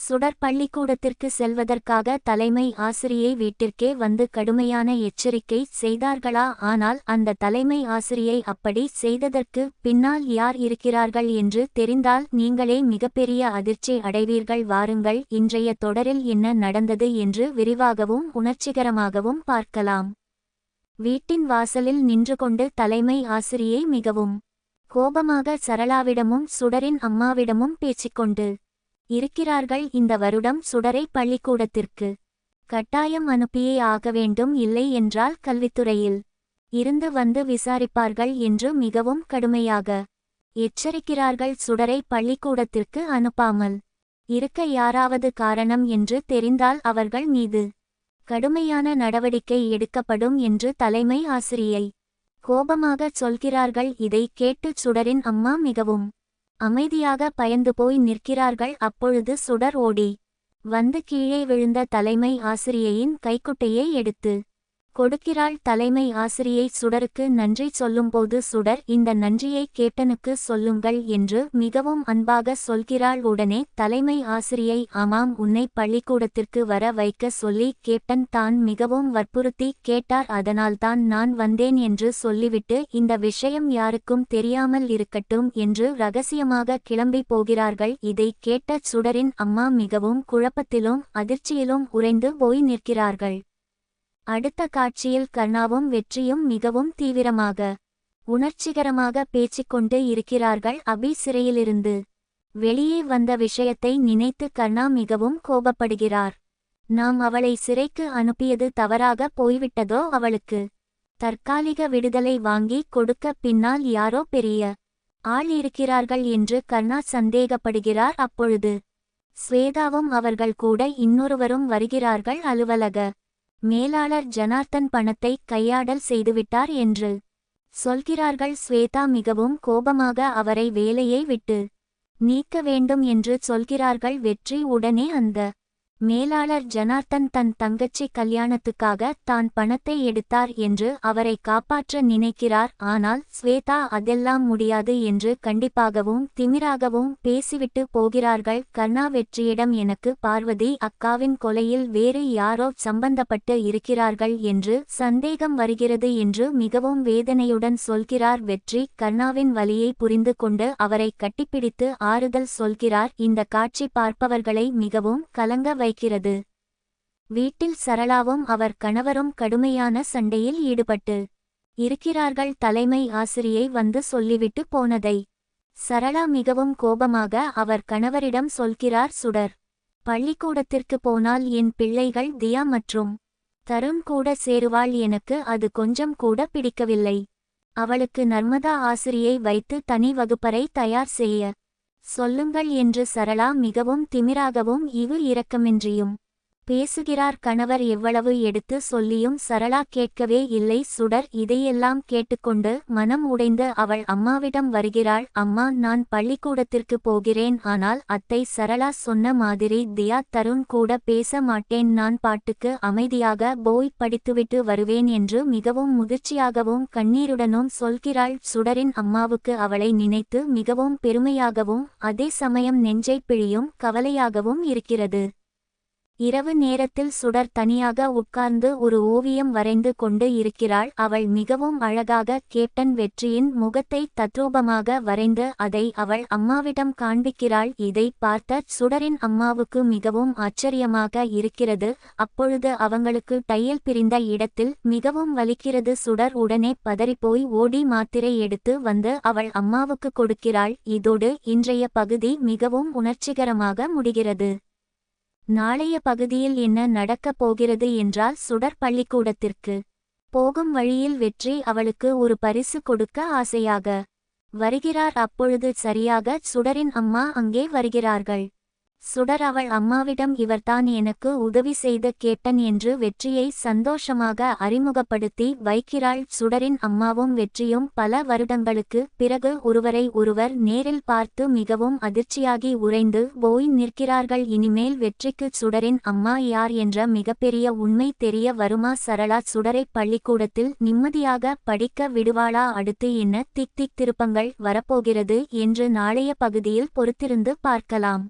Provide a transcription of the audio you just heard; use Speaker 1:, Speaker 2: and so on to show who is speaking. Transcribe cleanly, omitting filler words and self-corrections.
Speaker 1: சுடர் பள்ளிக்கூடத்திற்கு செல்வதற்காக தலைமை ஆசிரியை வீட்டிற்கே வந்து கடுமையான எச்சரிக்கை செய்தார்களா? ஆனால் அந்த தலைமை ஆசிரியை அப்படி செய்ததற்கு பின்னால் யார் இருக்கிறார்கள் என்று தெரிந்தால் நீங்களே மிகப்பெரிய அதிர்ச்சி அடைவீர்கள். வாருங்கள், இன்றைய தொடரில் என்ன நடந்தது என்று விரிவாகவும் உணர்ச்சிகரமாகவும் பார்க்கலாம். வீட்டின் வாசலில் நின்று கொண்டு தலைமை ஆசிரியை மிகவும் கோபமாக சரளாவிடமும் சுடரின் அம்மாவிடமும் பேசிக்கொண்டு இருக்கிறார்கள். இந்த வருடம் சுடரை பள்ளிக்கூடத்திற்கு கட்டாயம் அனுப்பியே ஆக வேண்டும், இல்லை என்றால் கல்வித்துறையில் இருந்து வந்து விசாரிப்பார்கள் என்று மிகவும் கடுமையாக எச்சரிக்கிறார்கள். சுடரை பள்ளிக்கூடத்திற்கு அனுப்பாமல் இருக்க யாராவது காரணம் என்று தெரிந்தால் அவர்கள் மீது கடுமையான நடவடிக்கை எடுக்கப்படும் என்று தலைமை ஆசிரியை கோபமாக சொல்கிறார்கள். இதை கேட்டு சுடரின் அம்மா மிகவும் அமைதியாக பயந்து போய் நிற்கிறார்கள். அப்பொழுது சுடர் ஓடி வந்து கீழே விழுந்த தலைமை ஆசிரியையின் கைக்குட்டையை எடுத்து கொடுக்கிறாள். தலைமை ஆசிரியை சுடருக்கு நன்றி சொல்லும்போது சுடர், இந்த நன்றியை கேப்டனுக்கு சொல்லுங்கள் என்று மிகவும் அன்பாக சொல்கிறாள். உடனே தலைமை ஆசிரியை, ஆமாம், உன்னை பள்ளிக்கூடத்திற்கு வர வைக்க சொல்லி கேப்டன் தான் மிகவும் வற்புறுத்தி கேட்டார், அதனால்தான் நான் வந்தேன் என்று சொல்லிவிட்டு இந்த விஷயம் யாருக்கும் தெரியாமல் இருக்கட்டும் என்று ரகசியமாக கிளம்பி போகிறார்கள். இதை கேட்ட சுடரின் அம்மா மிகவும் குழப்பத்திலும் அதிர்ச்சியிலும் உறைந்து போய் நிற்கிறார்கள். அடுத்த காட்சியில் கர்ணாவும் வெற்றியும் மிகவும் தீவிரமாக உணர்ச்சிகரமாக பேசிக்கொண்டு இருக்கிறார்கள். அபி சிறையிலிருந்து வெளியே வந்த விஷயத்தை நினைத்து கர்ணா மிகவும் கோபப்படுகிறார். நாம் அவளை சிறைக்கு அனுப்பியது தவறாக போய்விட்டதோ? அவளுக்கு தற்காலிக விடுதலை வாங்கி கொடுக்க பின்னால் யாரோ பெரிய ஆள் இருக்கிறார்கள் என்று கர்ணா சந்தேகப்படுகிறார். அப்பொழுது ஸ்வேதாவும் அவர்கள் கூட இன்னொருவரும் வருகிறார்கள். அலுவலக மேலாளர் ஜனார்த்தன் பணத்தை கையாடல் செய்துவிட்டார் என்று சொல்கிறார்கள். ஸ்வேதா மிகவும் கோபமாக அவரை வேலையை விட்டு நீக்க வேண்டும் என்று சொல்கிறார்கள். வெற்றி உடனே அந்த மேலாளர் ஜனார்த்தன் தன் தங்கச்சி கல்யாணத்துக்காக தான் பணத்தை எடுத்தார் என்று அவரை காப்பாற்ற நினைக்கிறார். ஆனால் ஸ்வேதா அதெல்லாம் முடியாது என்று கண்டிப்பாகவும் திமிராகவும் பேசிவிட்டு போகிறார்கள். கர்ணா வெற்றியிடம், எனக்கு பார்வதி அக்காவின் கொலையில் வேறு யாரோ சம்பந்தப்பட்டு இருக்கிறார்கள் என்று சந்தேகம் வருகிறது என்று மிகவும் வேதனையுடன் சொல்கிறார். வெற்றி கர்ணாவின் வலியை புரிந்து கொண்டு அவரை கட்டிப்பிடித்து ஆறுதல் சொல்கிறார். இந்த காட்சி பார்ப்பவர்களை மிகவும் கலங்க வைக்கிறது. வீட்டில் சரளாவும் அவர் கணவரும் கடுமையான சண்டையில் ஈடுபட்டு இருக்கிறார்கள். தலைமை ஆசிரியை வந்து சொல்லிவிட்டு போனதை சரளா மிகவும் கோபமாக அவர் கணவரிடம் சொல்கிறார். சுடர் பள்ளிக்கூடத்திற்கு போனால் என் பிள்ளைகள் தியா மற்றும் தருண் கூட சேருவாள், எனக்கு அது கொஞ்சம் கூட பிடிக்கவில்லை. அவளுக்கு நர்மதா ஆசிரியை வைத்து தனி வகுப்பறை தயார் செய்ய சொல்லுங்கள் என்று சரளா மிகவும் திமிராகவும் இரக்கமின்றியும் பேசுகிறார். கணவர் எவ்வளவு எடுத்து சொல்லியும் சரளா கேட்கவே இல்லை. சுடர் இதையெல்லாம் கேட்டுக்கொண்டு மனம் உடைந்து அவள் அம்மாவிடம் வருகிறாள். அம்மா, நான் பள்ளிக்கூடத்திற்கு போகிறேன், ஆனால் அத்தை சரளா சொன்ன மாதிரி தியா தருண் கூட பேச மாட்டேன், நான் பாட்டுக்கு அமைதியாக போய் படித்துவிட்டு வருவேன் என்று மிகவும் முதிர்ச்சியாகவும் கண்ணீருடனும் சொல்கிறாள். சுடரின் அம்மாவுக்கு அவளை நினைத்து மிகவும் பெருமையாகவும் அதே சமயம் நெஞ்சை பிழியும் கவலையாகவும் இருக்கிறது. இரவு நேரத்தில் சுடர் தனியாக உட்கார்ந்து ஒரு ஓவியம் வரைந்து கொண்டு இருக்கிறாள். அவள் மிகவும் அழகாக கேப்டன் வெற்றியின் முகத்தை தத்ரூபமாக வரைந்து அதை அவள் அம்மாவிடம் காண்பிக்கிறாள். இதை பார்த்த சுடரின் அம்மாவுக்கு மிகவும் ஆச்சரியமாக இருக்கிறது. அப்பொழுது அவங்களுக்கு தையல் பிரிந்த இடத்தில் மிகவும் வலிக்கிறது. சுடர் உடனே பதறிப்போய் ஓடி மாத்திரை எடுத்து வந்து அவள் அம்மாவுக்கு கொடுக்கிறாள். இதோடு இன்றைய பகுதி மிகவும் உணர்ச்சிகரமாக முடிகிறது. நாளைய பகுதியில் என்ன நடக்கப் போகிறது என்றால், சுடர் பள்ளிக்கூடத்திற்கு போகும் வழியில் வெற்றி அவளுக்கு ஒரு பரிசு கொடுக்க ஆசையாக வருகிறார். அப்பொழுது சரியாக சுடரின் அம்மா அங்கே வருகிறார்கள். சுடர் அவள் அம்மாவிடம், இவர்தான் எனக்கு உதவி செய்த கேப்டன் என்று வெற்றியை சந்தோஷமாக அறிமுகப்படுத்தி வைக்கிறாள். சுடரின் அம்மாவும் வெற்றியும் பல வருடங்களுக்கு பிறகு ஒருவரை ஒருவர் நேரில் பார்த்து மிகவும் அதிர்ச்சியாகி உறைந்து போய் நிற்கிறார்கள். இனிமேல் வெற்றிக்கு சுடரின் அம்மா யார் என்ற மிகப்பெரிய உண்மை தெரிய வருமா? சரளா சுடரை பள்ளிக்கூடத்தில் நிம்மதியாக படிக்க விடுவாளா? அடுத்து என்ன திக் திக் திருப்பங்கள் வரப்போகிறது என்று நாளைய பகுதியில் பொறுத்திருந்து பார்க்கலாம்.